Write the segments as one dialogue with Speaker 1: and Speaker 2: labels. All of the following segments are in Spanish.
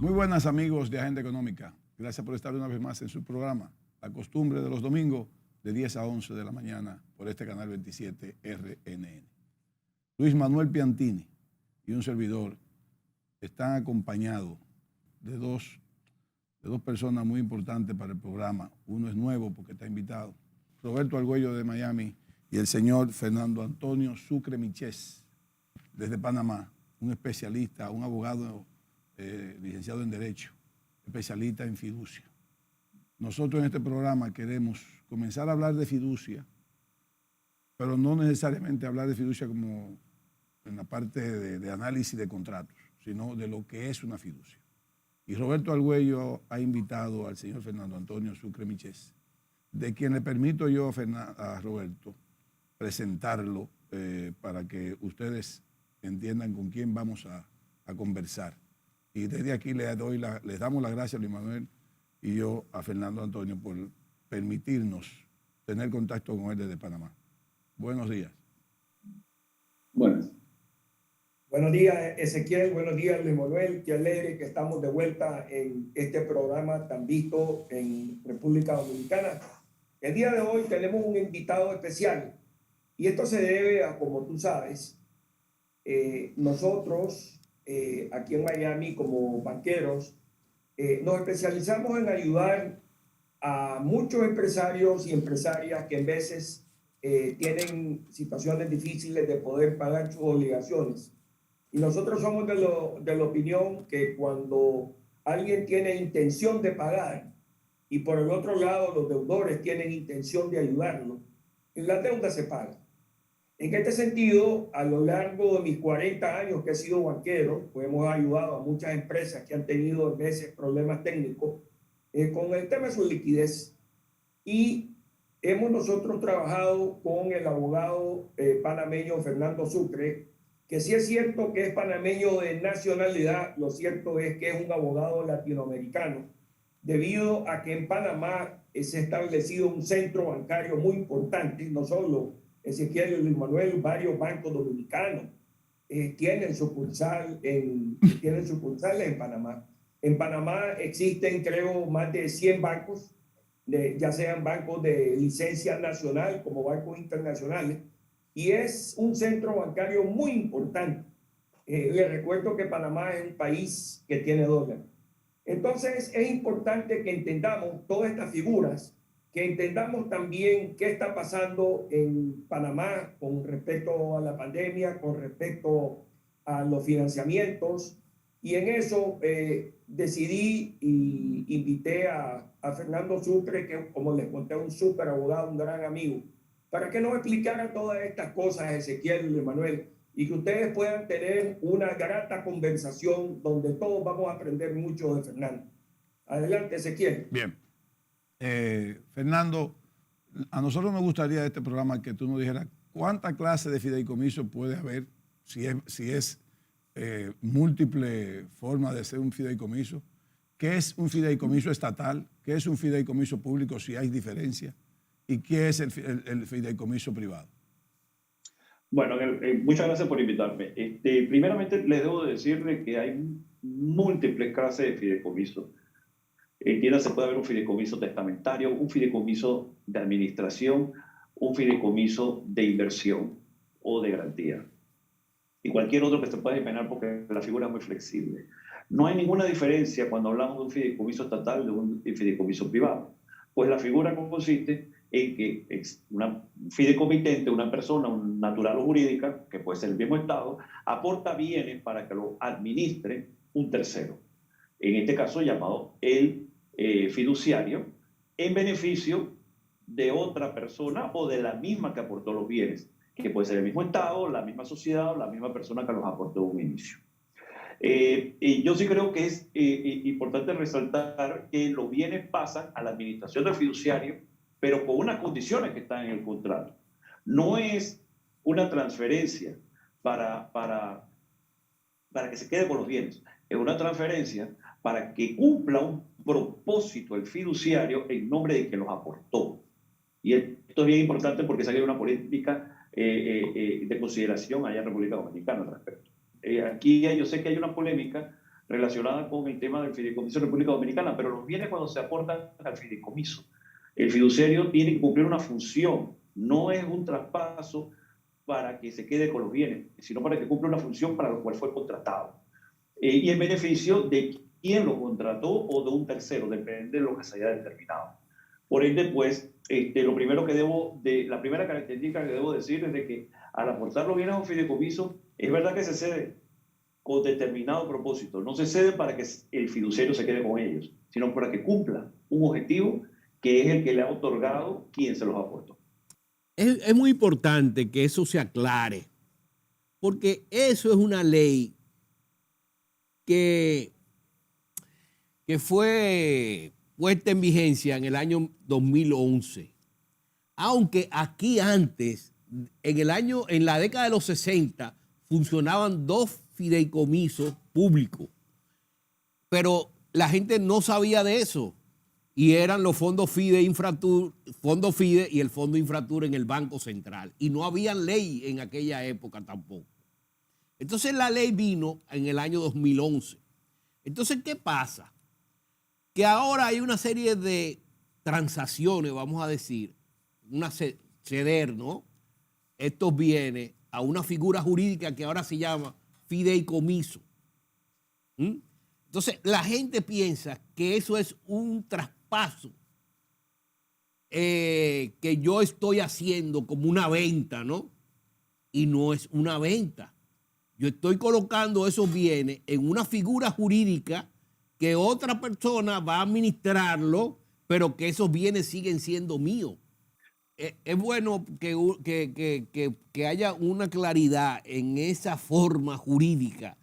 Speaker 1: Muy buenas amigos de Agenda Económica. Gracias por estar una vez más en su programa, La Costumbre de los Domingos, de 10 a 11 de la mañana por este canal 27 RNN. Luis Manuel Piantini y un servidor están acompañados de dos personas muy importantes para el programa. Uno es nuevo porque está invitado, Roberto Argüello de Miami, y el señor Fernando Antonio Sucre Michés desde Panamá, un especialista, un abogado licenciado en Derecho, especialista en fiducia. Nosotros en este programa queremos comenzar a hablar de fiducia, pero no necesariamente hablar de fiducia como en la parte de análisis de contratos, sino de lo que es una fiducia. Y Roberto Argüello ha invitado al señor Fernando Antonio Sucre Michés, de quien le permito yo a Roberto presentarlo para que ustedes entiendan con quién vamos a conversar. Y desde aquí les damos las gracias, Luis Manuel y yo, a Fernando Antonio por permitirnos tener contacto con él desde Panamá. Buenos días.
Speaker 2: Buenas.
Speaker 3: Buenos días, Ezequiel. Buenos días, Luis Manuel. Qué alegre que estamos de vuelta en este programa tan visto en República Dominicana. El día de hoy tenemos un invitado especial y esto se debe a, como tú sabes, nosotros aquí en Miami como banqueros nos especializamos en ayudar a muchos empresarios y empresarias que en veces tienen situaciones difíciles de poder pagar sus obligaciones. Y nosotros somos de la opinión que cuando alguien tiene intención de pagar y por el otro lado los deudores tienen intención de ayudarlo, la deuda se paga. En este sentido, a lo largo de mis 40 años que he sido banquero, pues hemos ayudado a muchas empresas que han tenido a veces problemas técnicos con el tema de su liquidez. Y hemos nosotros trabajado con el abogado panameño Fernando Sucre, que sí es cierto que es panameño de nacionalidad, lo cierto es que es un abogado latinoamericano, debido a que en Panamá se ha establecido un centro bancario muy importante, no solo Ezequiel y Luis Manuel, varios bancos dominicanos tienen sucursales en Panamá. En Panamá existen, creo, más de 100 bancos, ya sean bancos de licencia nacional como bancos internacionales, y es un centro bancario muy importante. Les recuerdo que Panamá es un país que tiene dólar. Entonces es importante que entendamos todas estas figuras, que entendamos también qué está pasando en Panamá con respecto a la pandemia, con respecto a los financiamientos. Y en eso decidí y invité a Fernando Sucre, que como les conté, un súper abogado, un gran amigo, para que nos explicara todas estas cosas, Ezequiel y Luis Manuel, y que ustedes puedan tener una grata conversación donde todos vamos a aprender mucho de Fernando. Adelante, Ezequiel.
Speaker 1: Bien. Fernando, a nosotros nos gustaría de este programa que tú nos dijeras cuánta clase de fideicomiso puede haber, si es múltiple forma de ser un fideicomiso, qué es un fideicomiso estatal, qué es un fideicomiso público, si hay diferencia, y qué es el fideicomiso privado.
Speaker 2: Bueno, muchas gracias por invitarme. Primeramente, les debo decirle que hay múltiples clases de fideicomiso. Entiéndase, puede haber un fideicomiso testamentario, un fideicomiso de administración, un fideicomiso de inversión o de garantía. Y cualquier otro que se pueda imaginar porque la figura es muy flexible. No hay ninguna diferencia cuando hablamos de un fideicomiso estatal de un fideicomiso privado. Pues la figura consiste en que un fideicomitente, una persona, un natural o jurídica, que puede ser el mismo Estado, aporta bienes para que lo administre un tercero. En este caso llamado el fiduciario, en beneficio de otra persona o de la misma que aportó los bienes, que puede ser el mismo Estado, la misma sociedad o la misma persona que los aportó en un inicio. Yo sí creo que es importante resaltar que los bienes pasan a la administración del fiduciario, pero con unas condiciones que están en el contrato. No es una transferencia para que se quede con los bienes, es una transferencia para que cumpla un propósito el fiduciario en nombre de quien los aportó. Y esto es bien importante porque se ha una política de consideración allá en República Dominicana al respecto. Aquí yo sé que hay una polémica relacionada con el tema del fideicomiso de República Dominicana, pero los bienes cuando se aportan al fideicomiso, el fiduciario tiene que cumplir una función, no es un traspaso para que se quede con los bienes, sino para que cumpla una función para la cual fue contratado. Y en beneficio de quien lo contrató o de un tercero, depende de lo que se haya determinado. Por ende, pues, la primera característica que debo decir es de que al aportar los bienes a un fideicomiso, es verdad que se cede con determinado propósito. No se cede para que el fiduciario se quede con ellos, sino para que cumpla un objetivo que es el que le ha otorgado quien se los aportó.
Speaker 4: Es muy importante que eso se aclare, porque eso es una ley que fue puesta en vigencia en el año 2011. Aunque aquí antes, en la década de los 60, funcionaban dos fideicomisos públicos, pero la gente no sabía de eso, y eran los fondos FIDE, Fondo FIDE y el Fondo Infratur en el Banco Central, y no había ley en aquella época tampoco. Entonces la ley vino en el año 2011. Entonces, ¿qué pasa? Que ahora hay una serie de transacciones, vamos a decir, ceder, ¿no?, estos bienes a una figura jurídica que ahora se llama fideicomiso. Entonces, la gente piensa que eso es un traspaso que yo estoy haciendo como una venta, ¿no? Y no es una venta. Yo estoy colocando esos bienes en una figura jurídica que otra persona va a administrarlo, pero que esos bienes siguen siendo míos. Es bueno que haya una claridad en esa forma jurídica,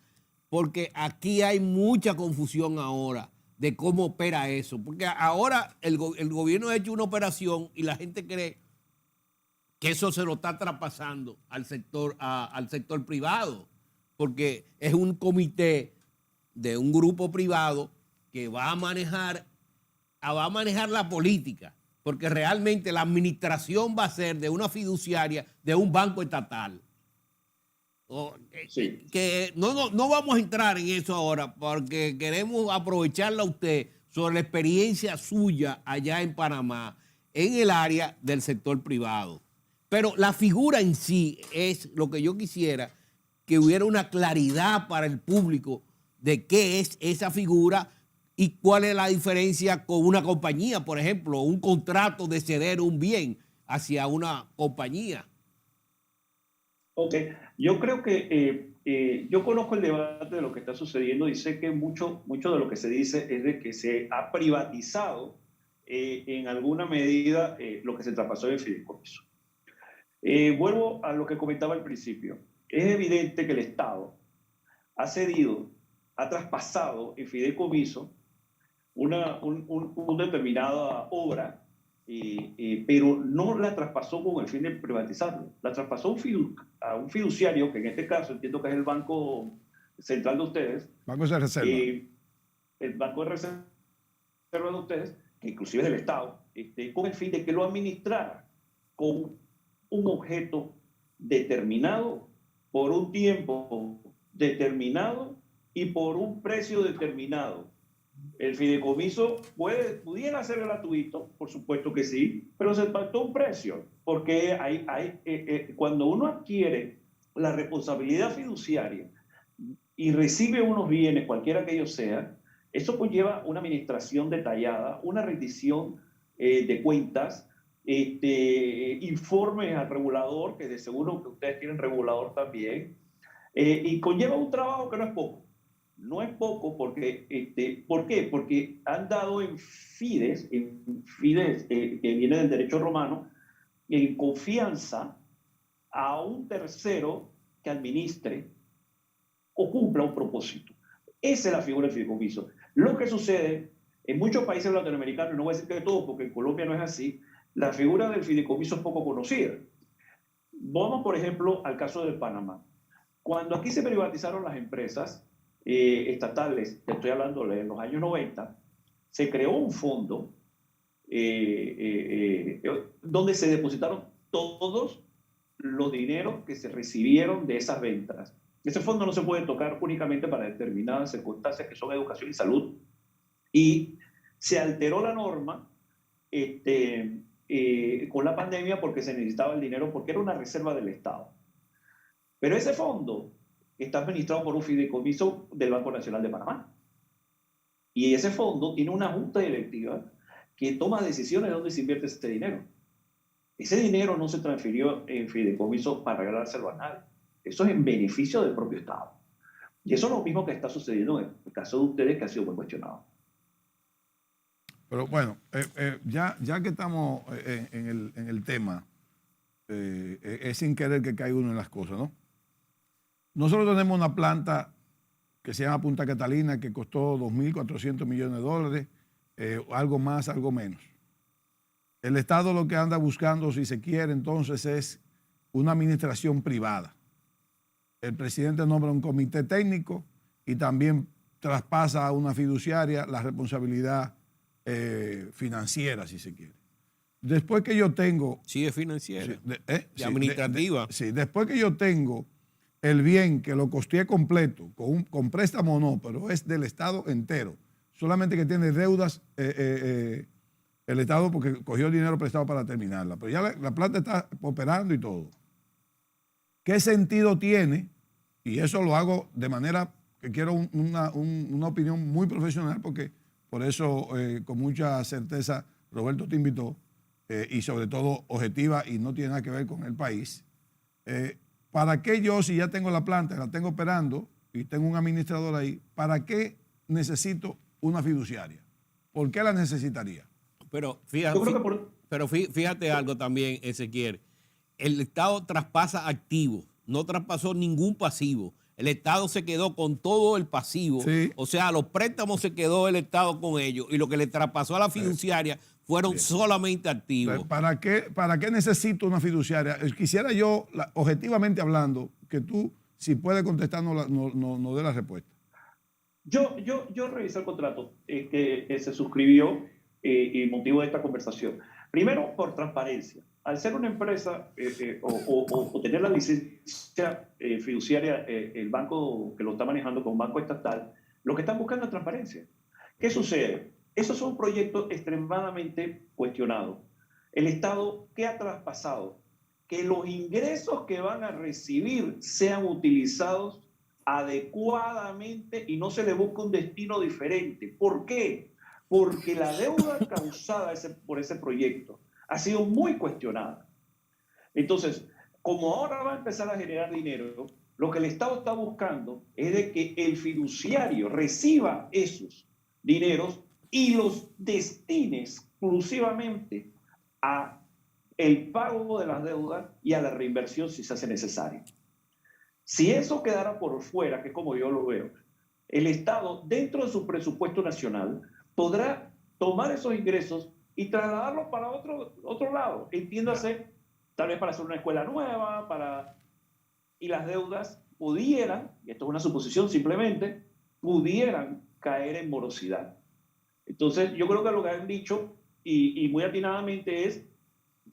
Speaker 4: porque aquí hay mucha confusión ahora de cómo opera eso. Porque ahora el gobierno ha hecho una operación y la gente cree que eso se lo está traspasando al sector privado, porque es un comité de un grupo privado que va a manejar la política, porque realmente la administración va a ser de una fiduciaria de un banco estatal.
Speaker 2: Sí.
Speaker 4: Que no vamos a entrar en eso ahora, porque queremos aprovecharla a usted sobre la experiencia suya allá en Panamá, en el área del sector privado. Pero la figura en sí es lo que yo quisiera, que hubiera una claridad para el público de qué es esa figura y cuál es la diferencia con una compañía, por ejemplo, un contrato de ceder un bien hacia una compañía.
Speaker 2: Ok, yo creo que yo conozco el debate de lo que está sucediendo y sé que mucho de lo que se dice es de que se ha privatizado en alguna medida lo que se traspasó en el fideicomiso. Vuelvo a lo que comentaba al principio. Es evidente que el Estado ha cedido, ha traspasado en fideicomiso una determinada obra, pero no la traspasó con el fin de privatizarlo. La traspasó a un fiduciario, que en este caso entiendo que es el Banco Central de ustedes.
Speaker 1: Banco de Reserva.
Speaker 2: El Banco de Reserva de ustedes, que inclusive es del Estado, con el fin de que lo administrara con un objeto determinado, por un tiempo determinado y por un precio determinado. El fideicomiso pudiera ser gratuito, por supuesto que sí, pero se pactó un precio, porque cuando uno adquiere la responsabilidad fiduciaria y recibe unos bienes, cualquiera que ellos sean, eso conlleva una administración detallada, una rendición de cuentas, informes al regulador, que de seguro que ustedes tienen regulador también, y conlleva un trabajo que no es poco. No es poco porque, ¿por qué? Porque han dado en fides que viene del derecho romano, en confianza a un tercero que administre o cumpla un propósito. Esa es la figura del fideicomiso. Lo que sucede en muchos países latinoamericanos, no voy a decir que todos, porque en Colombia no es así, la figura del fideicomiso es poco conocida. Vamos, por ejemplo, al caso de Panamá. Cuando aquí se privatizaron las empresas estatales, te estoy hablando en los años 90, se creó un fondo donde se depositaron todos los dineros que se recibieron de esas ventas. Ese fondo no se puede tocar únicamente para determinadas circunstancias que son educación y salud. Y se alteró la norma con la pandemia porque se necesitaba el dinero, porque era una reserva del Estado. Pero ese fondo está administrado por un fideicomiso del Banco Nacional de Panamá. Y ese fondo tiene una junta directiva que toma decisiones de dónde se invierte ese dinero. Ese dinero no se transfirió en fideicomiso para regalárselo a nadie. Eso es en beneficio del propio Estado. Y eso es lo mismo que está sucediendo en el caso de ustedes, que ha sido muy cuestionado.
Speaker 1: Pero bueno, ya que estamos en el tema, es sin querer que caiga uno en las cosas, ¿no? Nosotros tenemos una planta que se llama Punta Catalina, que costó 2.400 millones de dólares, algo más, algo menos. El Estado lo que anda buscando, si se quiere, entonces es una administración privada. El presidente nombra un comité técnico y también traspasa a una fiduciaria la responsabilidad financiera, si se quiere. Después que yo tengo...
Speaker 4: Sí, es financiera.
Speaker 1: Sí,
Speaker 4: administrativa.
Speaker 1: sí, después que yo tengo el bien que lo costeé completo, con préstamo no, pero es del Estado entero, solamente que tiene deudas el Estado porque cogió dinero prestado para terminarla, pero ya la planta está operando y todo. ¿Qué sentido tiene? Y eso lo hago de manera que quiero una opinión muy profesional, porque por eso con mucha certeza Roberto te invitó, y sobre todo objetiva y no tiene nada que ver con el país. ¿Para qué yo, si ya tengo la planta, la tengo operando y tengo un administrador ahí, para qué necesito una fiduciaria? ¿Por qué la necesitaría?
Speaker 4: Pero fíjate algo también, Ezequiel. El Estado traspasa activos, no traspasó ningún pasivo. El Estado se quedó con todo el pasivo. Sí. O sea, los préstamos se quedó el Estado con ellos y lo que le traspasó a la fiduciaria fueron solamente activos.
Speaker 1: ¿Para qué necesito una fiduciaria? Quisiera yo, objetivamente hablando, que tú, si puedes contestar, no dé la respuesta.
Speaker 2: Yo revisé el contrato que se suscribió y motivo de esta conversación. Primero, por transparencia. Al ser una empresa o tener la licencia fiduciaria, el banco que lo está manejando con banco estatal, lo que están buscando es transparencia. ¿Qué sucede? Esos son proyectos extremadamente cuestionados. El Estado, ¿qué ha traspasado? Que los ingresos que van a recibir sean utilizados adecuadamente y no se le busca un destino diferente. ¿Por qué? Porque la deuda causada por ese proyecto ha sido muy cuestionada. Entonces, como ahora va a empezar a generar dinero, lo que el Estado está buscando es de que el fiduciario reciba esos dineros y los destine exclusivamente a el pago de las deudas y a la reinversión si se hace necesario. Si eso quedara por fuera, que es como yo lo veo, el Estado, dentro de su presupuesto nacional, podrá tomar esos ingresos y trasladarlos para otro lado. Entiéndase, tal vez para hacer una escuela nueva, y las deudas pudieran, y esto es una suposición simplemente, pudieran caer en morosidad. Entonces, yo creo que lo que han dicho, y muy atinadamente, es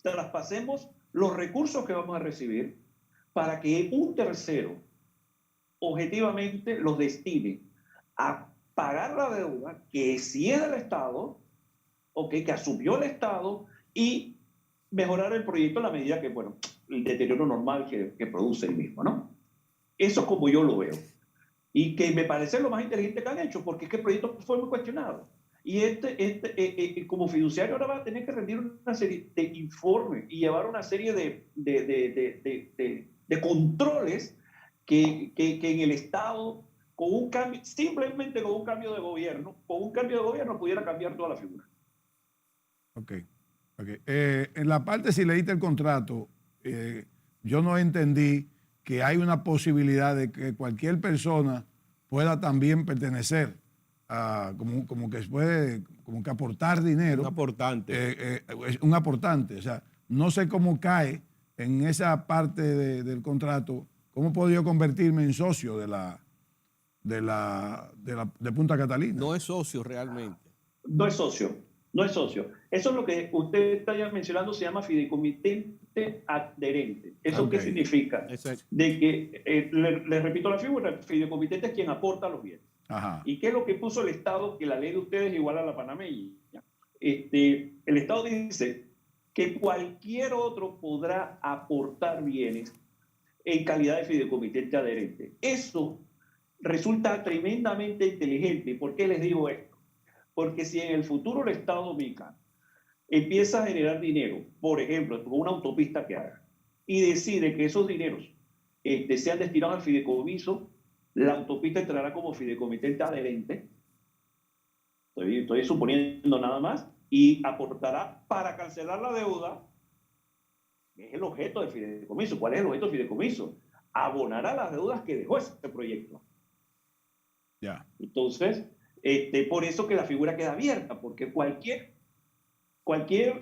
Speaker 2: traspasemos los recursos que vamos a recibir para que un tercero objetivamente los destine a pagar la deuda que sí es del Estado, que asumió el Estado, y mejorar el proyecto en la medida que, bueno, el deterioro normal que produce el mismo, ¿no? Eso es como yo lo veo. Y que me parece lo más inteligente que han hecho, porque es que el proyecto fue muy cuestionado. Y como fiduciario ahora va a tener que rendir una serie de informes y llevar una serie de controles que en el Estado, con un cambio, simplemente con un cambio de gobierno, pudiera cambiar toda la figura.
Speaker 1: Ok. En la parte, si leíste el contrato, yo no entendí que hay una posibilidad de que cualquier persona pueda también pertenecer a, como que aportar dinero.
Speaker 4: Un aportante.
Speaker 1: Un aportante. O sea, no sé cómo cae en esa parte del contrato, cómo puedo yo convertirme en socio de Punta Catalina.
Speaker 4: No es socio realmente.
Speaker 2: No es socio. Eso es lo que usted está ya mencionando, se llama fideicomiso fideicomitente adherente. ¿Eso qué
Speaker 1: Ok.
Speaker 2: significa?
Speaker 4: Exacto.
Speaker 2: De que, le repito la figura, el fideicomitente es quien aporta los bienes.
Speaker 1: Ajá.
Speaker 2: ¿Y qué es lo que puso el Estado? Que la ley de ustedes es igual a la panameña. El Estado dice que cualquier otro podrá aportar bienes en calidad de fideicomitente adherente. Eso resulta tremendamente inteligente. ¿Por qué les digo esto? Porque si en el futuro el Estado dominicano empieza a generar dinero, por ejemplo, con una autopista que haga, y decide que esos dineros sean destinados al fideicomiso, la autopista entrará como fideicomitente adherente, estoy suponiendo nada más, y aportará para cancelar la deuda, que es el objeto del fideicomiso. ¿Cuál es el objeto del fideicomiso? Abonará las deudas que dejó ese proyecto.
Speaker 1: Ya.
Speaker 2: Entonces, por eso que la figura queda abierta, porque cualquier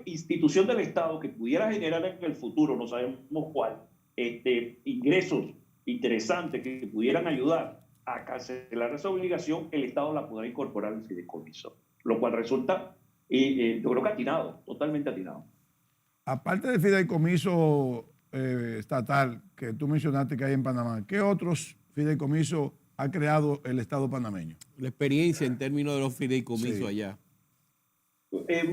Speaker 2: institución del Estado que pudiera generar en el futuro, no sabemos cuál, ingresos interesantes que pudieran ayudar a cancelar esa obligación, el Estado la podrá incorporar al fideicomiso, lo cual resulta, yo creo que atinado, totalmente atinado.
Speaker 1: Aparte del fideicomiso estatal que tú mencionaste que hay en Panamá, ¿qué otros fideicomisos ha creado el Estado panameño?
Speaker 4: La experiencia en términos de los fideicomisos
Speaker 1: Sí.
Speaker 4: allá.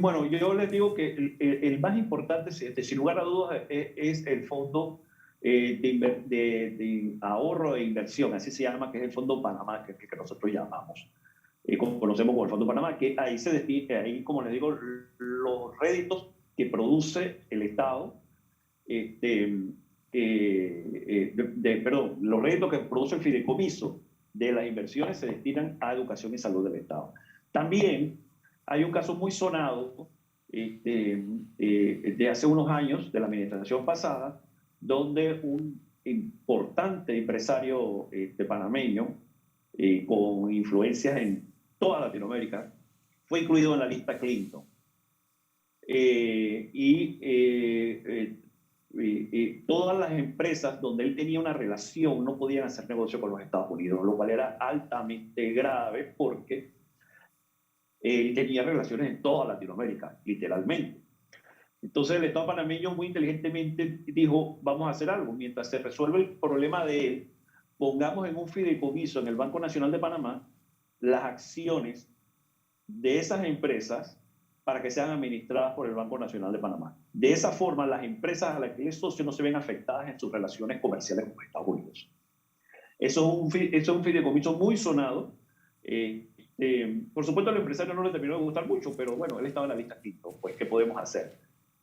Speaker 2: Bueno, yo les digo que el más importante, sin lugar a dudas, es el Fondo de Ahorro e Inversión, así se llama, que es el Fondo Panamá, que nosotros llamamos, conocemos como el Fondo Panamá, que ahí se destina, ahí, como les digo, los réditos que produce el Estado, perdón, los réditos que produce el fideicomiso de las inversiones se destinan a educación y salud del Estado. También hay un caso muy sonado de hace unos años, de la administración pasada, donde un importante empresario panameño con influencias en toda Latinoamérica fue incluido en la lista Clinton. Todas las empresas donde él tenía una relación no podían hacer negocio con los Estados Unidos, lo cual era altamente grave porque él tenía relaciones en toda Latinoamérica, literalmente. Entonces el Estado panameño muy inteligentemente dijo, vamos a hacer algo, mientras se resuelve el problema de él, pongamos en un fideicomiso en el Banco Nacional de Panamá las acciones de esas empresas para que sean administradas por el Banco Nacional de Panamá. De esa forma, las empresas a las que es socio no se ven afectadas en sus relaciones comerciales con Estados Unidos. Eso es un fideicomiso muy sonado. Por supuesto, al empresario no le terminó de gustar mucho, pero bueno, él estaba en la lista quinto, pues, ¿qué podemos hacer?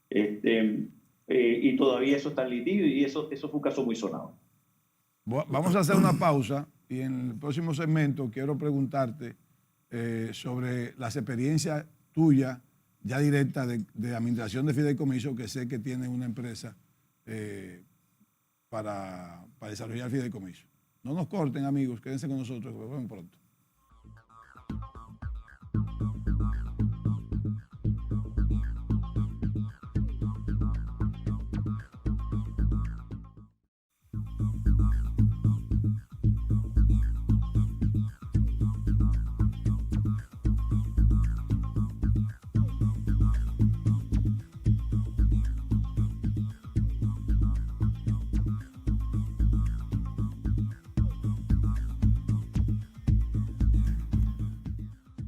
Speaker 2: Y todavía eso está en litigio y eso fue un caso muy sonado.
Speaker 1: Vamos a hacer una pausa y en el próximo segmento quiero preguntarte sobre las experiencias tuyas ya directas de administración de fideicomiso, que sé que tiene una empresa para desarrollar fideicomiso. No nos corten, amigos, quédense con nosotros, que volvemos pronto.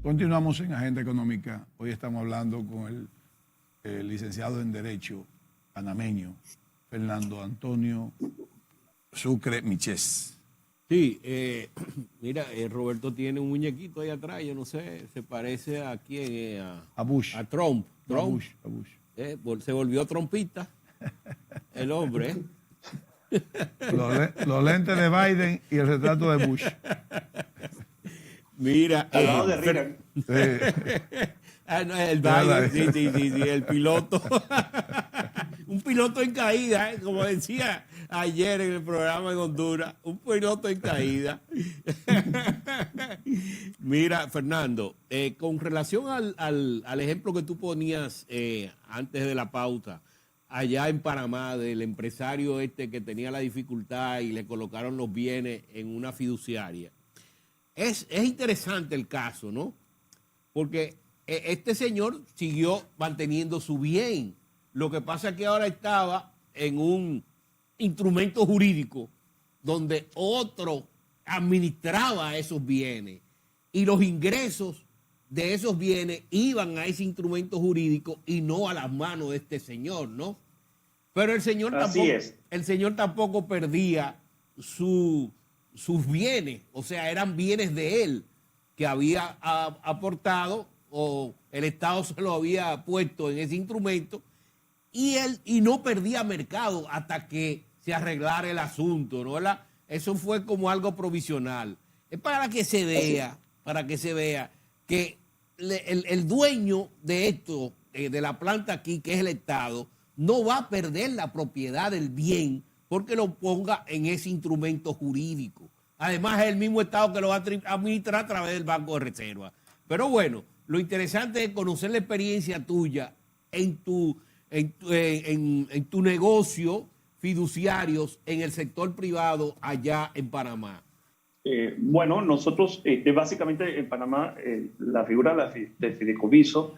Speaker 1: Continuamos en Agenda Económica. Hoy estamos hablando con el licenciado en Derecho panameño, Fernando Antonio Sucre Michés.
Speaker 4: Sí, mira, Roberto tiene un muñequito ahí atrás, yo no sé, se parece a quién,
Speaker 1: A Bush.
Speaker 4: a Trump.
Speaker 1: A
Speaker 4: Trump.
Speaker 1: Bush.
Speaker 4: Se volvió trompista el hombre.
Speaker 1: Los lentes de Biden y el retrato de Bush.
Speaker 4: Mira,
Speaker 2: Al lado de Reagan.
Speaker 4: no, el Biden, sí, el piloto. Un piloto en caída, como decía ayer en el programa en Honduras, un piloto en caída. Mira, Fernando, con relación al ejemplo que tú ponías antes de la pauta, allá en Panamá, del empresario que tenía la dificultad y le colocaron los bienes en una fiduciaria. Es interesante el caso, ¿no? Porque este señor siguió manteniendo su bien. Lo que pasa es que ahora estaba en un instrumento jurídico donde otro administraba esos bienes y los ingresos de esos bienes iban a ese instrumento jurídico y no a las manos de este señor, ¿no? Pero el señor tampoco perdía sus bienes, o sea, eran bienes de él que había aportado o el Estado se lo había puesto en ese instrumento y no perdía mercado hasta que se arreglara el asunto, ¿no? Eso fue como algo provisional. Es para que se vea que el dueño de esto, de la planta aquí, que es el Estado, no va a perder la propiedad del bien porque lo ponga en ese instrumento jurídico. Además, es el mismo Estado que lo va a administrar a través del Banco de Reserva. Pero bueno, lo interesante es conocer la experiencia tuya en tu negocio fiduciarios en el sector privado allá en Panamá.
Speaker 2: Bueno, nosotros básicamente en Panamá la figura del fideicomiso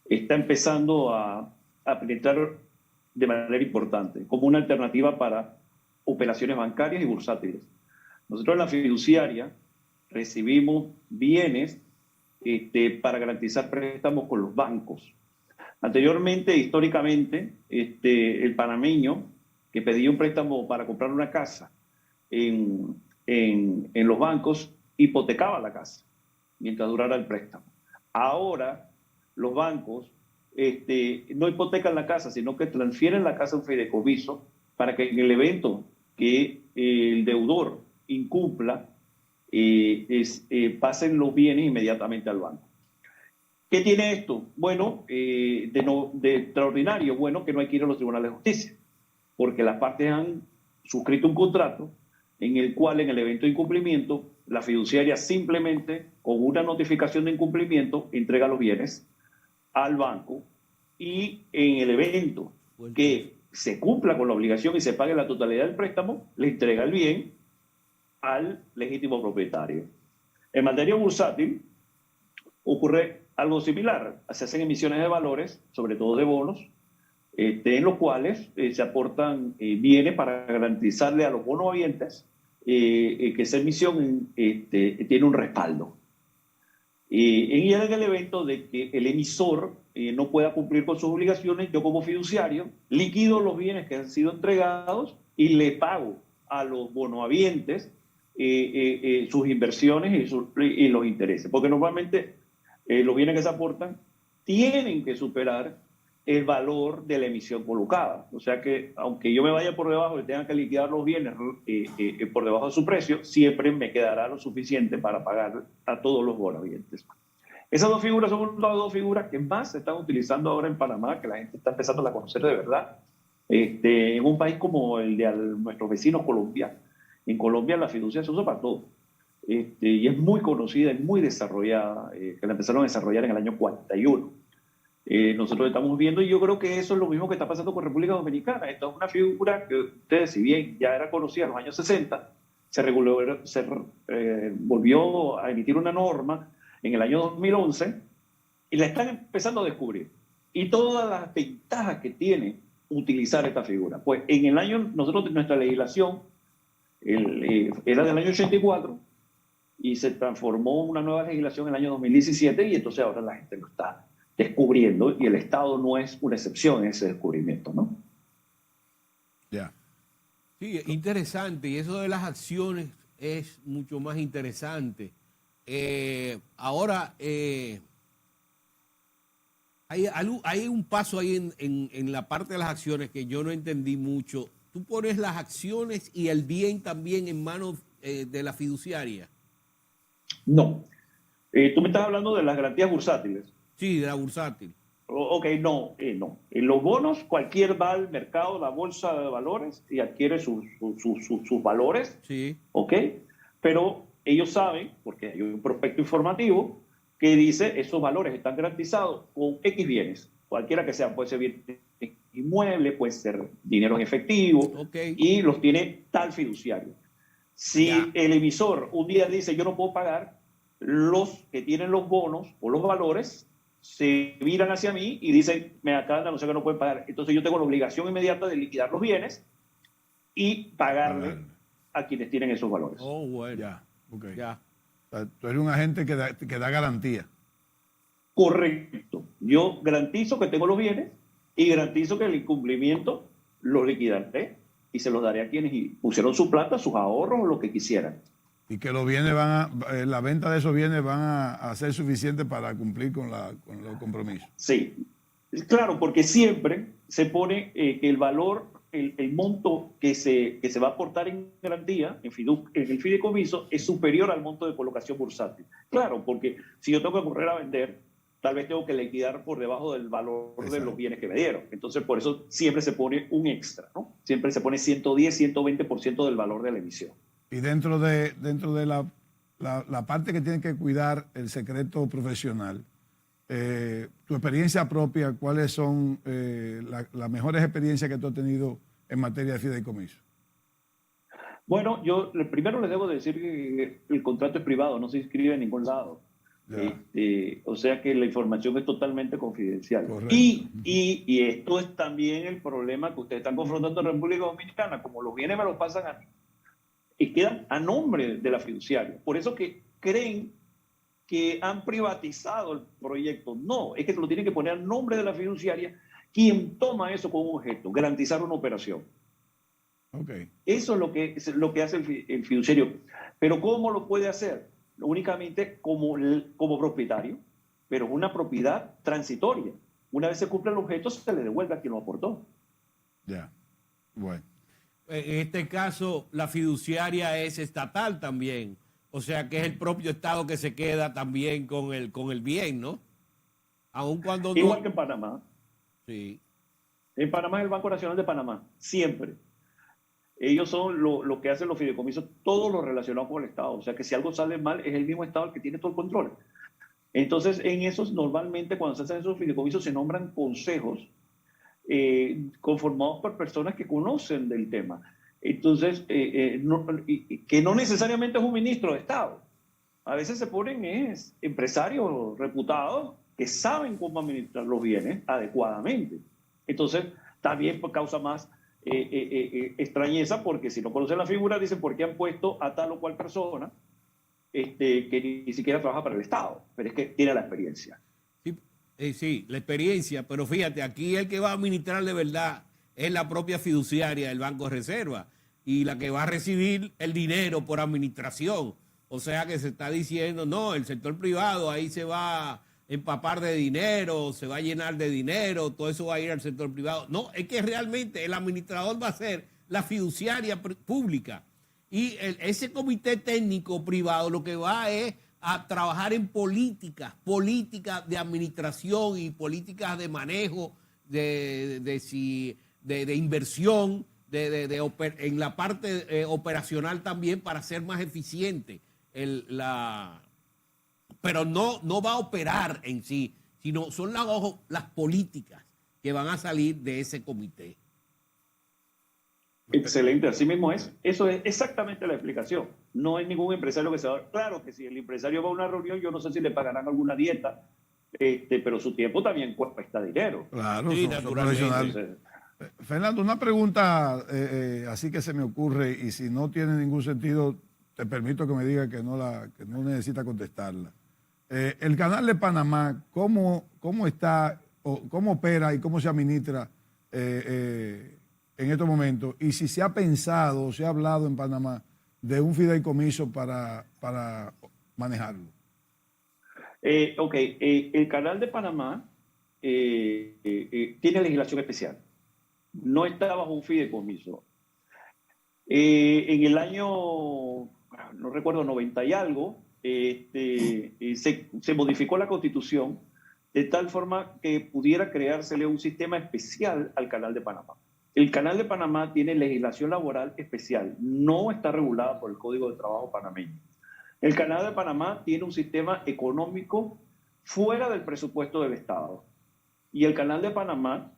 Speaker 2: está empezando a penetrar de manera importante como una alternativa para operaciones bancarias y bursátiles. Nosotros en la fiduciaria recibimos bienes para garantizar préstamos con los bancos. Anteriormente, históricamente, el panameño que pedía un préstamo para comprar una casa en los bancos hipotecaba la casa mientras durara el préstamo. Ahora los bancos no hipotecan la casa, sino que transfieren la casa a un fideicomiso para que en el evento que el deudor incumpla, pasen los bienes inmediatamente al banco. ¿Qué tiene esto? Bueno, de extraordinario, bueno, que no hay que ir a los tribunales de justicia, porque las partes han suscrito un contrato en el cual en el evento de incumplimiento, la fiduciaria simplemente, con una notificación de incumplimiento, entrega los bienes al banco y en el evento que se cumpla con la obligación y se pague la totalidad del préstamo, le entrega el bien al legítimo propietario. En materia bursátil ocurre algo similar. Se hacen emisiones de valores, sobre todo de bonos, en los cuales se aportan bienes para garantizarle a los bonohabientes que esa emisión tiene un respaldo. En el evento de que el emisor no pueda cumplir con sus obligaciones, yo como fiduciario liquido los bienes que han sido entregados y le pago a los bonohabientes sus inversiones y los intereses, porque normalmente los bienes que se aportan tienen que superar el valor de la emisión colocada. O sea que, aunque yo me vaya por debajo y tenga que liquidar los bienes por debajo de su precio, siempre me quedará lo suficiente para pagar a todos los bonavientes. Esas dos figuras son las dos figuras que más se están utilizando ahora en Panamá, que la gente está empezando a conocer de verdad. En un país como el de nuestros vecinos Colombia, en Colombia la fiducia se usa para todo. Y es muy conocida y muy desarrollada, que la empezaron a desarrollar en el año 41. Nosotros estamos viendo, y yo creo que eso es lo mismo que está pasando con República Dominicana. Esta es una figura que ustedes, si bien ya era conocida en los años 60, volvió a emitir una norma en el año 2011 y la están empezando a descubrir. Y todas las ventajas que tiene utilizar esta figura. Pues en el año, nuestra legislación era del año 84 y se transformó en una nueva legislación en el año 2017 y entonces ahora la gente lo está descubriendo y el Estado no es una excepción en ese descubrimiento, ¿no?
Speaker 1: Ya.
Speaker 4: Sí, interesante. Y eso de las acciones es mucho más interesante. Ahora, hay un paso ahí en la parte de las acciones que yo no entendí mucho. Tú pones las acciones y el bien también en manos de la fiduciaria.
Speaker 2: No. Tú me estás hablando de las garantías bursátiles.
Speaker 4: Sí, de la bursátil.
Speaker 2: Ok, no. En los bonos, cualquier va al mercado, la bolsa de valores, y adquiere sus valores.
Speaker 4: Sí.
Speaker 2: Ok, pero ellos saben, porque hay un prospecto informativo que dice esos valores están garantizados con X bienes, cualquiera que sea, puede ser bien inmueble, puede ser dinero en efectivo,
Speaker 4: Okay.
Speaker 2: y los tiene tal fiduciario. Si el emisor un día dice yo no puedo pagar, los que tienen los bonos o los valores se viran hacia mí y dicen, me acaban de anunciar que no pueden pagar. Entonces yo tengo la obligación inmediata de liquidar los bienes y pagarle a quienes tienen esos valores.
Speaker 4: Oh, bueno.
Speaker 1: Ya, ok.
Speaker 4: Ya.
Speaker 1: O sea, tú eres un agente que da garantía.
Speaker 2: Correcto. Yo garantizo que tengo los bienes y garantizo que el incumplimiento lo liquidaré y se los daré a quienes pusieron su plata, sus ahorros o lo que quisieran.
Speaker 1: Y que los bienes la venta de esos bienes van a ser suficiente para cumplir con los compromisos.
Speaker 2: Sí, claro, porque siempre se pone que el valor, el monto que se va a aportar en garantía, en el fideicomiso, es superior al monto de colocación bursátil. Claro, porque si yo tengo que correr a vender, tal vez tengo que liquidar por debajo del valor de los bienes que me dieron. Entonces, por eso siempre se pone un extra, ¿no? Siempre se pone 110, 120% del valor de la emisión.
Speaker 1: Y dentro de la parte que tiene que cuidar el secreto profesional, tu experiencia propia, ¿cuáles son las mejores experiencias que tú has tenido en materia de fideicomiso?
Speaker 2: Bueno, yo primero les debo decir que el contrato es privado, no se inscribe en ningún lado. O sea que la información es totalmente confidencial. Y esto es también el problema que ustedes están confrontando en República Dominicana. Como los bienes me los pasan a mí y quedan a nombre de la fiduciaria. Por eso que creen que han privatizado el proyecto. No, es que se lo tienen que poner a nombre de la fiduciaria, quien toma eso como objeto, garantizar una operación.
Speaker 1: Okay.
Speaker 2: Eso es lo que hace el fiduciario. Pero ¿cómo lo puede hacer? Únicamente como propietario, pero una propiedad transitoria. Una vez se cumple el objeto, se le devuelve a quien lo aportó.
Speaker 1: Ya, bueno.
Speaker 4: En este caso, la fiduciaria es estatal también. O sea que es el propio Estado que se queda también con el bien, ¿no? Aun cuando no...
Speaker 2: Igual que en Panamá.
Speaker 4: Sí.
Speaker 2: En Panamá es el Banco Nacional de Panamá, siempre. Ellos son lo que hacen los fideicomisos, todo lo relacionado con el Estado. O sea que si algo sale mal, es el mismo Estado el que tiene todo el control. Entonces, en esos, normalmente cuando se hacen esos fideicomisos, se nombran consejos conformados por personas que conocen del tema. Entonces, que no necesariamente es un ministro de Estado. A veces se ponen empresarios reputados que saben cómo administrar los bienes adecuadamente. Entonces, también causa más extrañeza, porque si no conocen la figura, dicen por qué han puesto a tal o cual persona que ni siquiera trabaja para el Estado, pero es que tiene la experiencia.
Speaker 4: Sí, la experiencia, pero fíjate, aquí el que va a administrar de verdad es la propia fiduciaria del Banco de Reserva y la que va a recibir el dinero por administración. O sea que se está diciendo, no, el sector privado ahí se va a empapar de dinero, se va a llenar de dinero, todo eso va a ir al sector privado. No, es que realmente el administrador va a ser la fiduciaria pública y ese comité técnico privado lo que va es a trabajar en políticas de administración y políticas de manejo, de inversión, en la parte operacional también para ser más eficiente. Pero no va a operar en sí, sino son las políticas que van a salir de ese comité.
Speaker 2: Excelente, así mismo es. Eso es exactamente la explicación. No hay ningún empresario que se va. Claro que si el empresario va a una reunión, yo no sé si le pagarán alguna dieta, pero su tiempo también cuesta dinero.
Speaker 1: Claro,
Speaker 4: Sí,
Speaker 1: son profesionales. Fernando, una pregunta así que se me ocurre, y si no tiene ningún sentido, te permito que me diga que no necesita contestarla. El canal de Panamá, ¿cómo está, o cómo opera y cómo se administra en estos momentos? Y si se ha pensado, se ha hablado en Panamá de un fideicomiso para manejarlo.
Speaker 2: El canal de Panamá tiene legislación especial. No está bajo un fideicomiso. En el año, no recuerdo, 90 y algo, se modificó la Constitución de tal forma que pudiera creársele un sistema especial al Canal de Panamá. El Canal de Panamá tiene legislación laboral especial, no está regulada por el Código de Trabajo panameño. El Canal de Panamá tiene un sistema económico fuera del presupuesto del Estado. Y el Canal de Panamá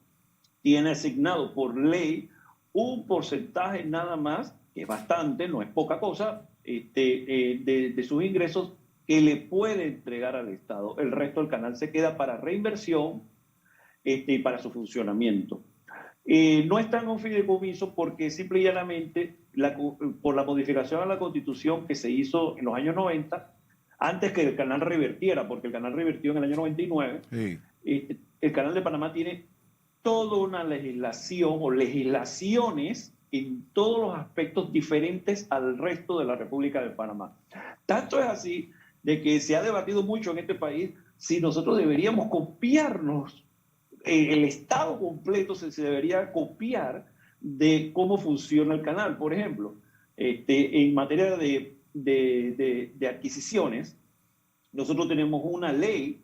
Speaker 2: tiene asignado por ley un porcentaje nada más, que es bastante, no es poca cosa, de sus ingresos que le puede entregar al Estado. El resto del canal se queda para reinversión y para su funcionamiento. No está en un fideicomiso porque simple y llanamente, por la modificación a la Constitución que se hizo en los años 90, antes que el canal revertiera, porque el canal revertió en el año 99,
Speaker 1: Sí.
Speaker 2: El Canal de Panamá tiene toda una legislación o legislaciones en todos los aspectos diferentes al resto de la República de Panamá. Tanto es así de que se ha debatido mucho en este país si nosotros deberíamos copiarnos, el Estado completo se debería copiar de cómo funciona el canal. Por ejemplo, en materia de adquisiciones, nosotros tenemos una ley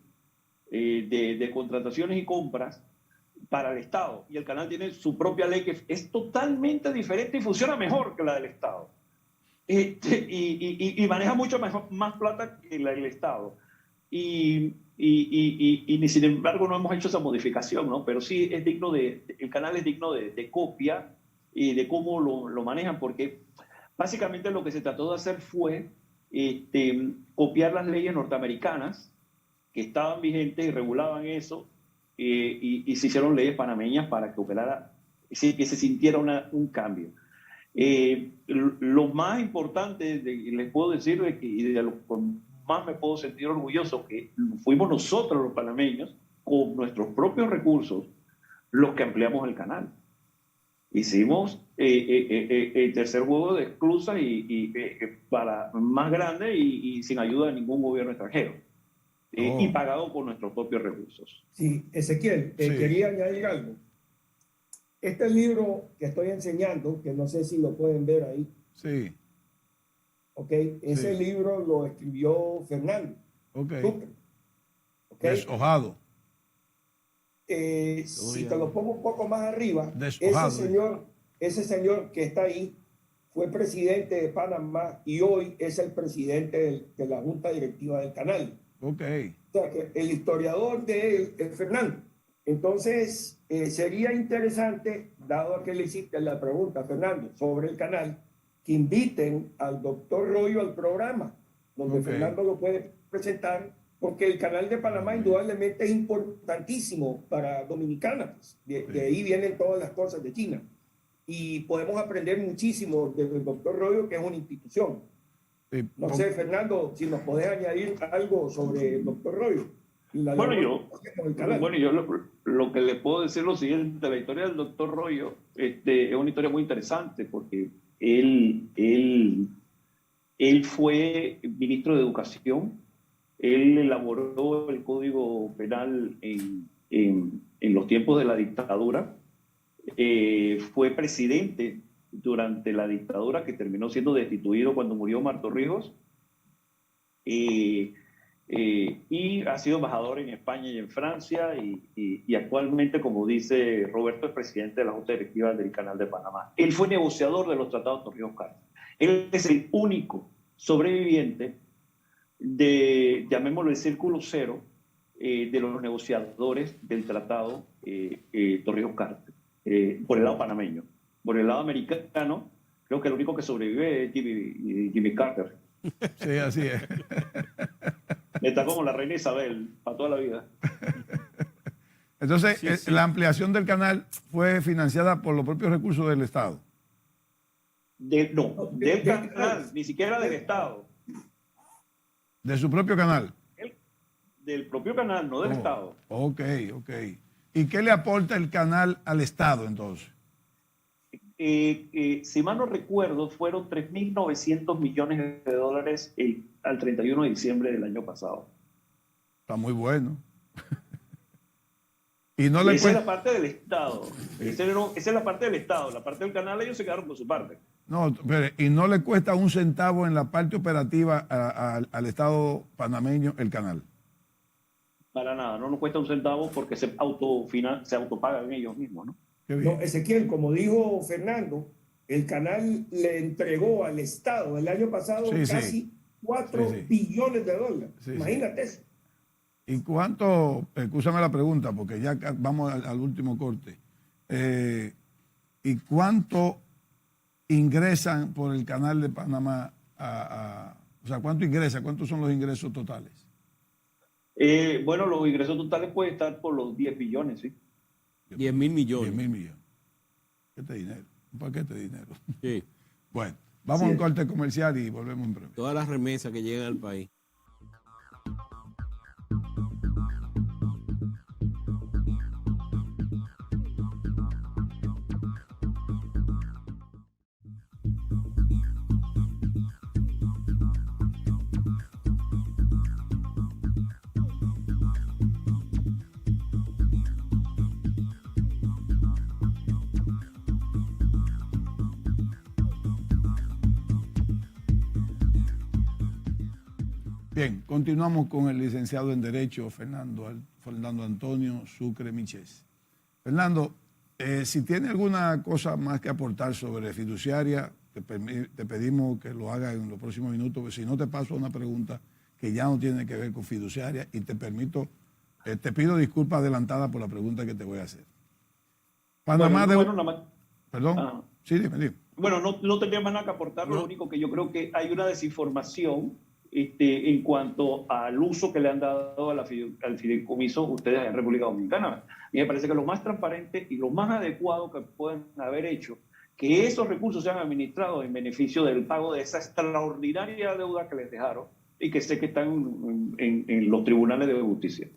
Speaker 2: de contrataciones y compras para el Estado, y el canal tiene su propia ley que es totalmente diferente y funciona mejor que la del Estado. Y maneja mucho más plata que la del Estado. Y ni sin embargo no hemos hecho esa modificación, ¿no? Pero sí es digno el canal es digno de copia y de cómo lo manejan, porque básicamente lo que se trató de hacer fue copiar las leyes norteamericanas que estaban vigentes y regulaban eso, y se hicieron leyes panameñas para que operara, que se sintiera un cambio. Lo más importante, les puedo decir, y de lo que más me puedo sentir orgulloso, que fuimos nosotros los panameños, con nuestros propios recursos, los que ampliamos el canal. Hicimos el tercer juego de esclusas para más grande y sin ayuda de ningún gobierno extranjero. Y pagado con nuestros propios recursos.
Speaker 3: Sí, Ezequiel,
Speaker 1: Sí.
Speaker 3: quería añadir algo. Este libro que estoy enseñando, que no sé si lo pueden ver ahí,
Speaker 1: Sí.
Speaker 3: ¿ok? Ese
Speaker 1: Sí.
Speaker 3: libro lo escribió Fernando.
Speaker 1: Ok.
Speaker 3: Sucre, ¿ok?
Speaker 1: Deshojado.
Speaker 3: Si te lo pongo un poco más arriba,
Speaker 1: Despojado.
Speaker 3: ese señor que está ahí fue presidente de Panamá y hoy es el presidente de la Junta Directiva del canal.
Speaker 1: Ok.
Speaker 3: O sea, que el historiador de él es Fernando. Entonces, sería interesante, dado que le hiciste la pregunta, Fernando, sobre el canal, que inviten al doctor Royo al programa, donde Fernando lo puede presentar, porque el canal de Panamá indudablemente es importantísimo para Dominicana. Pues. De ahí vienen todas las cosas de China. Y podemos aprender muchísimo del doctor Royo, que es una institución. No sé, Fernando, si nos podés añadir algo sobre el doctor Royo.
Speaker 2: Bueno, yo lo que le puedo decir es lo siguiente: la historia del doctor Royo es una historia muy interesante, porque él fue ministro de Educación, él elaboró el Código Penal en los tiempos de la dictadura, fue presidente durante la dictadura, que terminó siendo destituido cuando murió Omar Torrijos, y ha sido embajador en España y en Francia, y actualmente, como dice Roberto, es presidente de la Junta Directiva del Canal de Panamá. Él fue negociador de los tratados Torrijos-Cartes. Él es el único sobreviviente llamémoslo el círculo cero, de los negociadores del tratado Torrijos-Cartes, por el lado panameño. Por el lado americano, creo que el único que sobrevive es Jimmy Carter.
Speaker 1: Sí, así es.
Speaker 2: Está como la reina Isabel, para toda la vida.
Speaker 1: Entonces,
Speaker 4: Sí.
Speaker 1: la ampliación del canal fue financiada por los propios recursos del Estado.
Speaker 2: Del canal, ni siquiera del Estado.
Speaker 1: De su propio canal.
Speaker 2: Del propio canal, no del Estado.
Speaker 1: Ok. ¿Y qué le aporta el canal al Estado entonces?
Speaker 2: Si mal no recuerdo, fueron 3.900 millones de dólares al 31 de diciembre del año pasado.
Speaker 1: Está muy bueno. Y no le
Speaker 2: esa es
Speaker 1: cuesta...
Speaker 2: la parte del Estado. Esa es la parte del Estado. La parte del canal, ellos se quedaron con su parte.
Speaker 1: No, pero y no le cuesta un centavo en la parte operativa al Estado panameño el canal.
Speaker 2: Para nada, no nos cuesta un centavo, porque se autopagan ellos mismos, ¿no?
Speaker 1: Qué bien.
Speaker 3: No, Ezequiel, como dijo Fernando, el canal le entregó al Estado el año pasado casi 4 billones de dólares. Imagínate eso.
Speaker 1: ¿Y cuánto, escúchame la pregunta, porque ya vamos al último corte, ¿y cuánto ingresan por el canal de Panamá O sea, ¿cuánto ingresa? ¿Cuántos son los ingresos totales?
Speaker 2: Bueno, los ingresos totales pueden estar por los 10 billones, ¿sí?
Speaker 4: 10.000 millones.
Speaker 1: 10.000 millones. ¿Qué te dinero? Un paquete de dinero.
Speaker 4: Sí.
Speaker 1: Bueno, vamos a un corte comercial y volvemos en breve.
Speaker 4: Todas las remesas que llegan al país.
Speaker 1: Bien, continuamos con el licenciado en Derecho, Fernando Antonio Sucre Michés. Fernando, si tiene alguna cosa más que aportar sobre fiduciaria, te pedimos que lo haga en los próximos minutos, porque si no te paso a una pregunta que ya no tiene que ver con fiduciaria y te pido disculpas adelantadas por la pregunta que te voy a hacer. Panamá Perdón, sí, dime.
Speaker 2: Bueno, no tendría más nada que aportar, lo único que yo creo que hay una desinformación en cuanto al uso que le han dado al fideicomiso ustedes en República Dominicana. A mí me parece que lo más transparente y lo más adecuado que pueden haber hecho, que esos recursos sean administrados en beneficio del pago de esa extraordinaria deuda que les dejaron y que sé que están en los tribunales de justicia.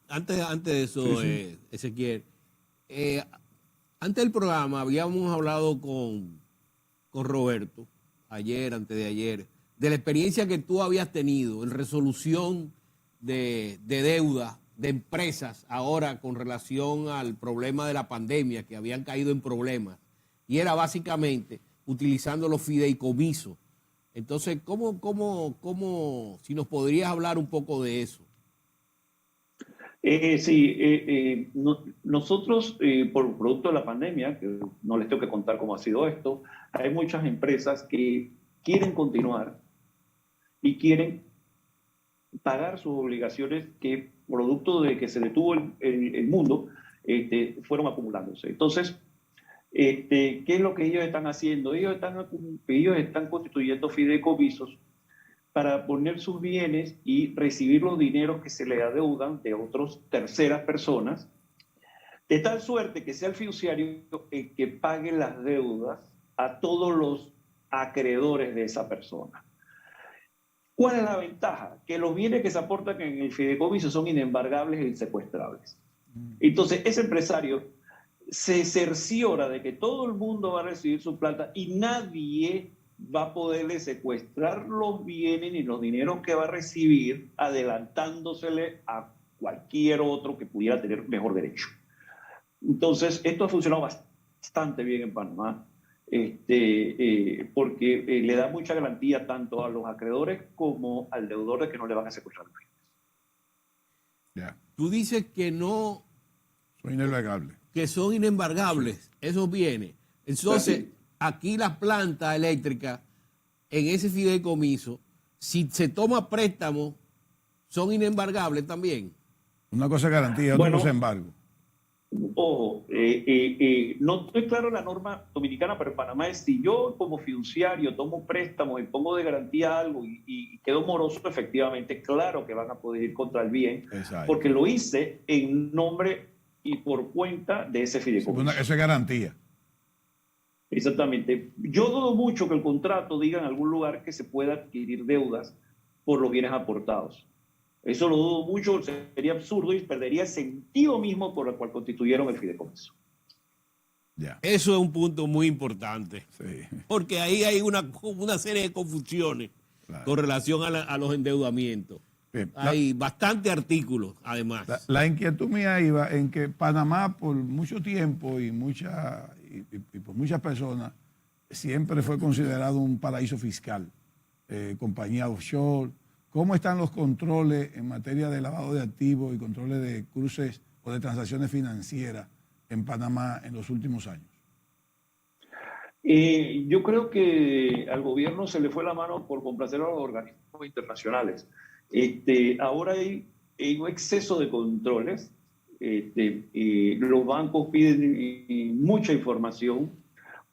Speaker 4: Antes de eso, sí. Ezequiel, antes del programa habíamos hablado con Roberto, antes de ayer, de la experiencia que tú habías tenido en resolución de deuda de empresas ahora con relación al problema de la pandemia, que habían caído en problemas, y era básicamente utilizando los fideicomisos. Entonces, ¿cómo si nos podrías hablar un poco de eso?
Speaker 2: Sí, nosotros, por producto de la pandemia, que no les tengo que contar cómo ha sido esto, hay muchas empresas que quieren continuar y quieren pagar sus obligaciones que, producto de que se detuvo el mundo, fueron acumulándose. Entonces, ¿qué es lo que ellos están haciendo? Ellos están constituyendo fideicomisos para poner sus bienes y recibir los dineros que se le adeudan de otras terceras personas, de tal suerte que sea el fiduciario el que pague las deudas a todos los acreedores de esa persona. ¿Cuál es la ventaja? Que los bienes que se aportan en el fideicomiso son inembargables e insecuestrables. Entonces, ese empresario se cerciora de que todo el mundo va a recibir su plata y nadie va a poderle secuestrar los bienes ni los dineros que va a recibir, adelantándosele a cualquier otro que pudiera tener mejor derecho. Entonces, esto ha funcionado bastante bien en Panamá, porque le da mucha garantía tanto a los acreedores como al deudor de que no le van a secuestrar los bienes.
Speaker 1: Yeah.
Speaker 4: Tú dices que no...
Speaker 1: Son inembargables.
Speaker 4: Que son inembargables esos bienes. Entonces, aquí las plantas eléctricas, en ese fideicomiso, si se toma préstamo, son inembargables también.
Speaker 1: Una cosa es garantía, otra cosa es embargo.
Speaker 2: Ojo, no estoy claro en la norma dominicana, pero en Panamá es si yo como fiduciario tomo préstamo y pongo de garantía algo y quedo moroso, efectivamente, claro que van a poder ir contra el bien. Exacto. Porque lo hice en nombre y por cuenta de ese fideicomiso.
Speaker 1: Eso es garantía.
Speaker 2: Exactamente. Yo dudo mucho que el contrato diga en algún lugar que se pueda adquirir deudas por los bienes aportados. Eso lo dudo mucho, sería absurdo y perdería el sentido mismo por el cual constituyeron el fideicomiso.
Speaker 4: Yeah. Eso es un punto muy importante,
Speaker 1: sí.
Speaker 4: Porque ahí hay una serie de confusiones, claro, con relación a los endeudamientos. Bien. Hay bastantes artículos, además.
Speaker 1: La inquietud mía iba en que Panamá por mucho tiempo y por muchas personas siempre fue considerado un paraíso fiscal, compañía offshore. ¿Cómo están los controles en materia de lavado de activos y controles de cruces o de transacciones financieras en Panamá en los últimos años?
Speaker 2: Yo creo que al gobierno se le fue la mano por complacer a los organismos internacionales. Ahora hay un exceso de controles. Los bancos piden mucha información.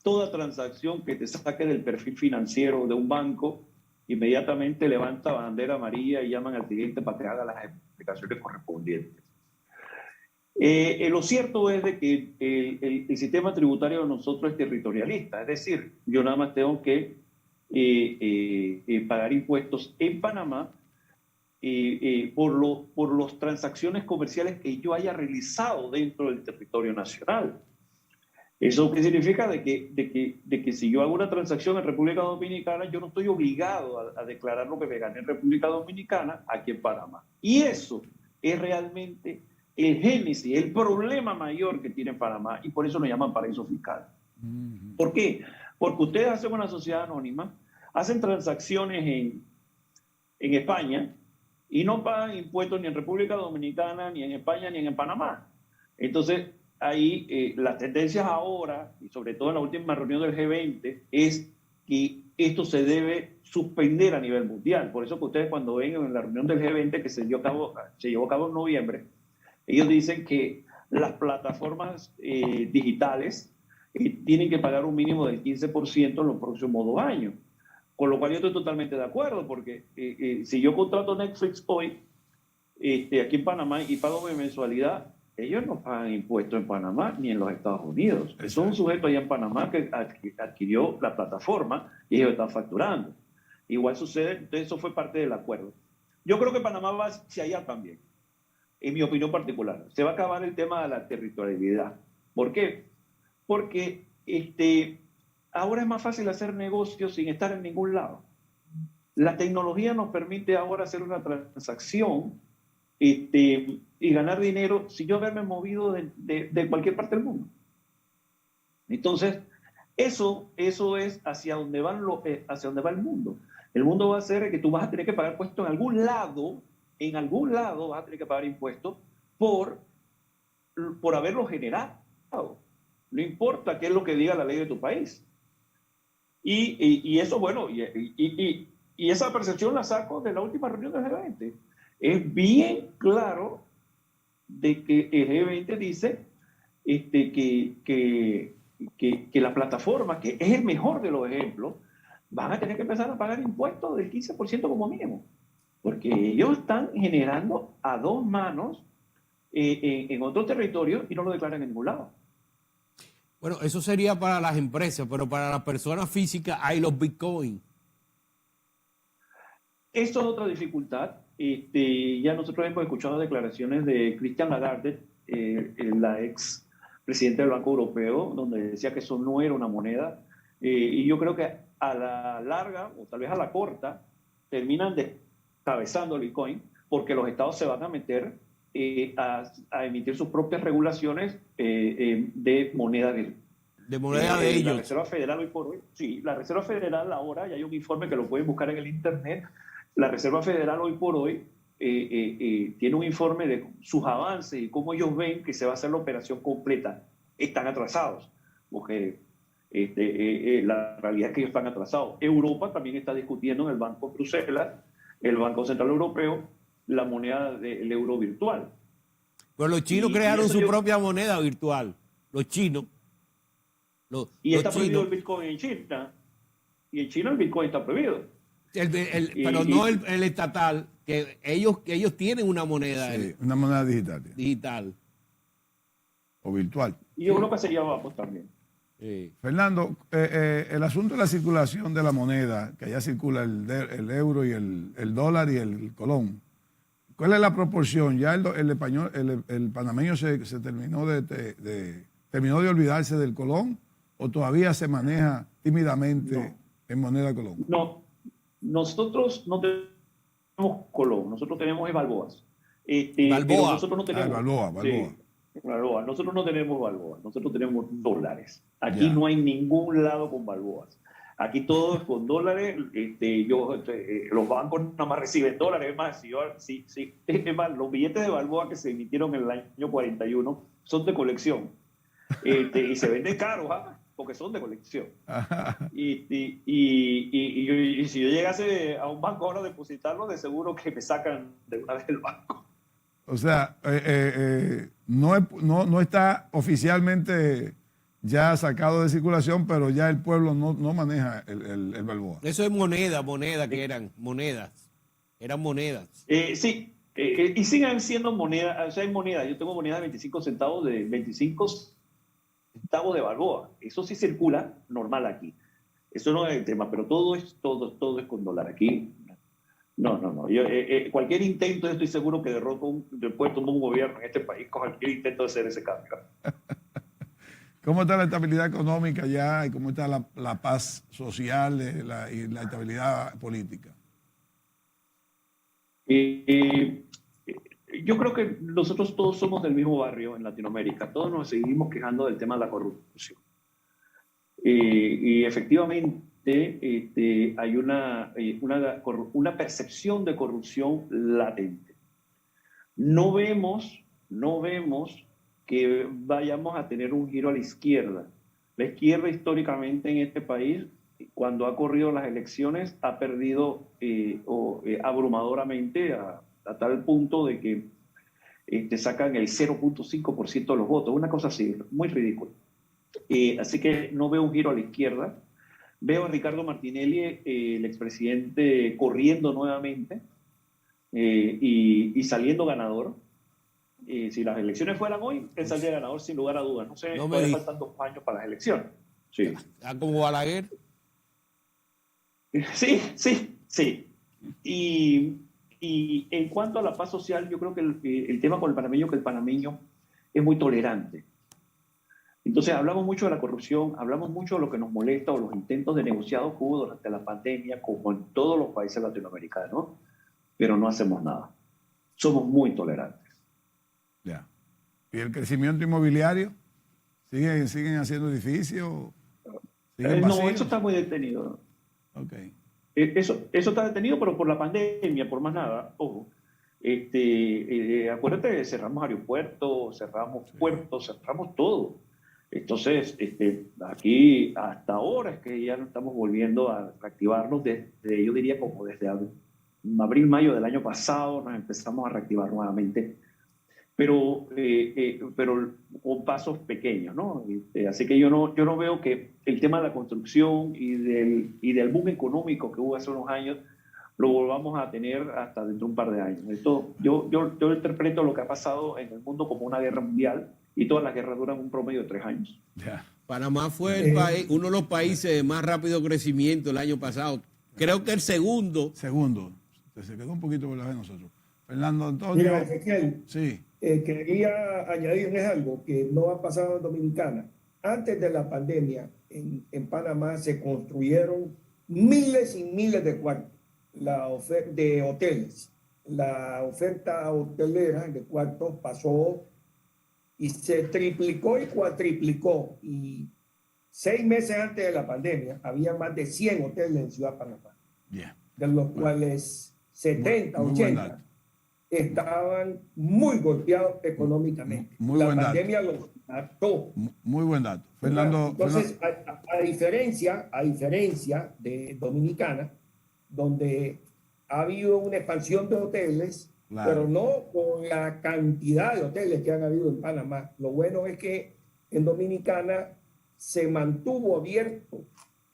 Speaker 2: Toda transacción que te saque del perfil financiero de un banco inmediatamente levanta bandera amarilla y llaman al cliente para que haga las explicaciones correspondientes. Lo cierto es de que el sistema tributario de nosotros es territorialista, es decir, yo nada más tengo que pagar impuestos en Panamá por las transacciones comerciales que yo haya realizado dentro del territorio nacional. ¿Eso qué significa? De que si yo hago una transacción en República Dominicana, yo no estoy obligado a declarar lo que me gané en República Dominicana aquí en Panamá. Y eso es realmente el génesis, el problema mayor que tiene Panamá, y por eso lo llaman paraíso fiscal. ¿Por qué? Porque ustedes hacen una sociedad anónima, hacen transacciones en España y no pagan impuestos ni en República Dominicana, ni en España, ni en Panamá. Entonces, ahí las tendencias ahora, y sobre todo en la última reunión del G20, es que esto se debe suspender a nivel mundial. Por eso que ustedes cuando ven en la reunión del G20 que se llevó a cabo en noviembre, ellos dicen que las plataformas digitales tienen que pagar un mínimo del 15% en los próximos 2 años. Con lo cual yo estoy totalmente de acuerdo, porque si yo contrato Netflix hoy, aquí en Panamá, y pago mi mensualidad, ellos no pagan impuestos en Panamá ni en los Estados Unidos. Es un sujeto allá en Panamá que adquirió la plataforma y ellos están facturando. Igual sucede, entonces eso fue parte del acuerdo. Yo creo que Panamá va hacia allá también, en mi opinión particular. Se va a acabar el tema de la territorialidad. ¿Por qué? Porque ahora es más fácil hacer negocios sin estar en ningún lado. La tecnología nos permite ahora hacer una transacción y ganar dinero sin yo haberme movido de cualquier parte del mundo. Entonces, eso es hacia donde va el mundo. El mundo va a ser que tú vas a tener que pagar impuestos en algún lado vas a tener que pagar impuestos por haberlo generado. No importa qué es lo que diga la ley de tu país. Y eso, bueno, y esa percepción la saco de la última reunión del G20. Es bien claro de que el G20 dice que la plataforma, que es el mejor de los ejemplos, van a tener que empezar a pagar impuestos del 15% como mínimo, porque ellos están generando a 2 manos en otro territorio y no lo declaran en ningún lado.
Speaker 4: Bueno, eso sería para las empresas, pero para las personas físicas hay los Bitcoin.
Speaker 2: Esto es otra dificultad. Ya nosotros hemos escuchado declaraciones de Christine Lagarde, la ex presidenta del Banco Europeo, donde decía que eso no era una moneda. Y yo creo que a la larga, o tal vez a la corta, terminan descabezando el Bitcoin, porque los estados se van a meter a emitir sus propias regulaciones de moneda
Speaker 4: de moneda de ellos.
Speaker 2: La Reserva Federal hoy por hoy, sí, la Reserva Federal ahora, y hay un informe que lo pueden buscar en el internet, la Reserva Federal hoy por hoy tiene un informe de sus avances y cómo ellos ven que se va a hacer la operación completa. Están atrasados, porque la realidad es que ellos están atrasados. Europa también está discutiendo en el Banco de Bruselas, el Banco Central Europeo, la moneda del euro virtual.
Speaker 4: Pues los chinos crearon su propia moneda virtual. Los chinos.
Speaker 2: Y está prohibido el Bitcoin en China. Y en China el Bitcoin está prohibido.
Speaker 4: Pero no el estatal, que ellos tienen una moneda.
Speaker 1: Sí, una moneda digital.
Speaker 4: Digital.
Speaker 1: O virtual.
Speaker 2: Y Europa sería abajo también.
Speaker 4: Sí.
Speaker 1: Fernando, el asunto de la circulación de la moneda, que allá circula el euro y el dólar y el colón, ¿cuál es la proporción? ¿Ya el panameño se terminó terminó de olvidarse del colón o todavía se maneja tímidamente en moneda colón?
Speaker 2: No, nosotros no tenemos colón, nosotros tenemos balboas.
Speaker 4: Balboa.
Speaker 2: Nosotros no tenemos,
Speaker 1: Balboa.
Speaker 2: Sí, balboa. Nosotros no tenemos balboas, nosotros tenemos dólares. Aquí
Speaker 1: Ya.
Speaker 2: no hay ningún lado con balboas. Aquí todo es con dólares. Los bancos nada más reciben dólares. Es más, los billetes de balboa que se emitieron en el año 41 son de colección. Y se venden caros, porque son de colección. Y si yo llegase a un banco ahora a depositarlo, de seguro que me sacan de una vez del banco.
Speaker 1: O sea, no está oficialmente ya sacado de circulación, pero ya el pueblo no maneja el Balboa.
Speaker 4: Eso es moneda que eran monedas. Eran monedas.
Speaker 2: Sí, y siguen siendo monedas, o sea, hay monedas. Yo tengo monedas de 25 centavos de 25 centavos de Balboa. Eso sí circula normal aquí. Eso no es el tema, pero todo es con dólar. Aquí, no. Yo, cualquier intento, yo estoy seguro que puede tomar un gobierno en este país con cualquier intento de hacer ese cambio.
Speaker 1: ¿Cómo está la estabilidad económica ya y cómo está la paz social y la estabilidad política?
Speaker 2: Yo creo que nosotros todos somos del mismo barrio en Latinoamérica. Todos nos seguimos quejando del tema de la corrupción. Y efectivamente hay una percepción de corrupción latente. No vemos que vayamos a tener un giro a la izquierda. La izquierda históricamente en este país, cuando ha corrido las elecciones, ha perdido abrumadoramente a tal punto de que sacan el 0.5% de los votos. Una cosa así, muy ridícula. Así que no veo un giro a la izquierda. Veo a Ricardo Martinelli, el expresidente, corriendo nuevamente y saliendo ganador. Si las elecciones fueran hoy, él saldría ganador sin lugar a dudas. No sé, todavía faltan 2 años para las elecciones. Sí.
Speaker 4: Como Balaguer.
Speaker 2: Sí. Y en cuanto a la paz social, yo creo que el tema con el panameño, que el panameño es muy tolerante. Entonces hablamos mucho de la corrupción, hablamos mucho de lo que nos molesta o los intentos de negociado que hubo durante la pandemia, como en todos los países latinoamericanos, pero no hacemos nada. Somos muy tolerantes.
Speaker 1: Ya. ¿Y el crecimiento inmobiliario? ¿Siguen haciendo edificios?
Speaker 2: No, eso está muy detenido.
Speaker 1: Okay.
Speaker 2: Eso está detenido, pero por la pandemia, por más nada. Ojo. Acuérdate, cerramos aeropuertos, cerramos puertos, cerramos todo. Entonces, aquí hasta ahora es que ya no estamos volviendo a reactivarnos desde, yo diría como desde abril, mayo del año pasado nos empezamos a reactivar nuevamente, pero con pasos pequeños, ¿no? Así que yo no veo que el tema de la construcción y del boom económico que hubo hace unos años lo volvamos a tener hasta dentro de un par de años. Esto, yo interpreto lo que ha pasado en el mundo como una guerra mundial, y todas las guerras duran un promedio de 3 años.
Speaker 1: Ya.
Speaker 4: Panamá fue uno de los países de más rápido crecimiento el año pasado. Creo que el segundo.
Speaker 1: Se quedó un poquito por la de nosotros. Fernando Antonio.
Speaker 3: Mira, Ezequiel,
Speaker 1: Sí.
Speaker 3: quería añadirles algo que no ha pasado en Dominicana. Antes de la pandemia, en Panamá se construyeron miles y miles de cuartos de hoteles. La oferta hotelera de cuartos pasó y se triplicó y cuatriplicó. Y 6 meses antes de la pandemia había más de 100 hoteles en Ciudad Panamá, de los cuales 70, 80 estaban muy golpeados económicamente. La pandemia los mató.
Speaker 1: Muy buen dato. Fernando.
Speaker 3: Entonces, a diferencia de Dominicana, donde ha habido una expansión de hoteles, claro, pero no con la cantidad de hoteles que han habido en Panamá. Lo bueno es que en Dominicana se mantuvo abierto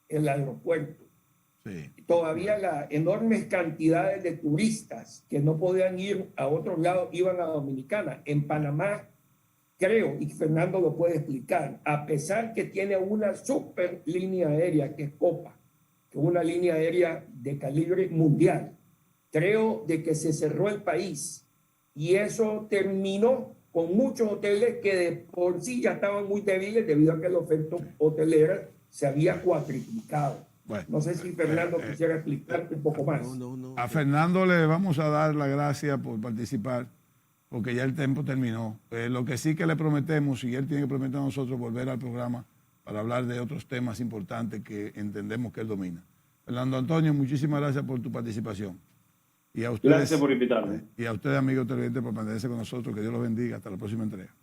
Speaker 3: el aeropuerto. Sí. Todavía las enormes cantidades de turistas que no podían ir a otros lados iban a Dominicana. En Panamá, creo, y Fernando lo puede explicar, a pesar que tiene una super línea aérea que es Copa, que es una línea aérea de calibre mundial, creo de que se cerró el país y eso terminó con muchos hoteles que de por sí ya estaban muy débiles debido a que la oferta hotelera se había cuatriplicado. Bueno, no sé si Fernando quisiera explicarte un poco más.
Speaker 1: A Fernando le vamos a dar las gracias por participar, porque ya el tiempo terminó. Lo que sí que le prometemos, y él tiene que prometer a nosotros, volver al programa para hablar de otros temas importantes que entendemos que él domina. Fernando Antonio, muchísimas gracias por tu participación. Y a ustedes,
Speaker 2: gracias por invitarme.
Speaker 1: Y a ustedes, amigos televidentes, por mantenerse con nosotros. Que Dios los bendiga. Hasta la próxima entrega.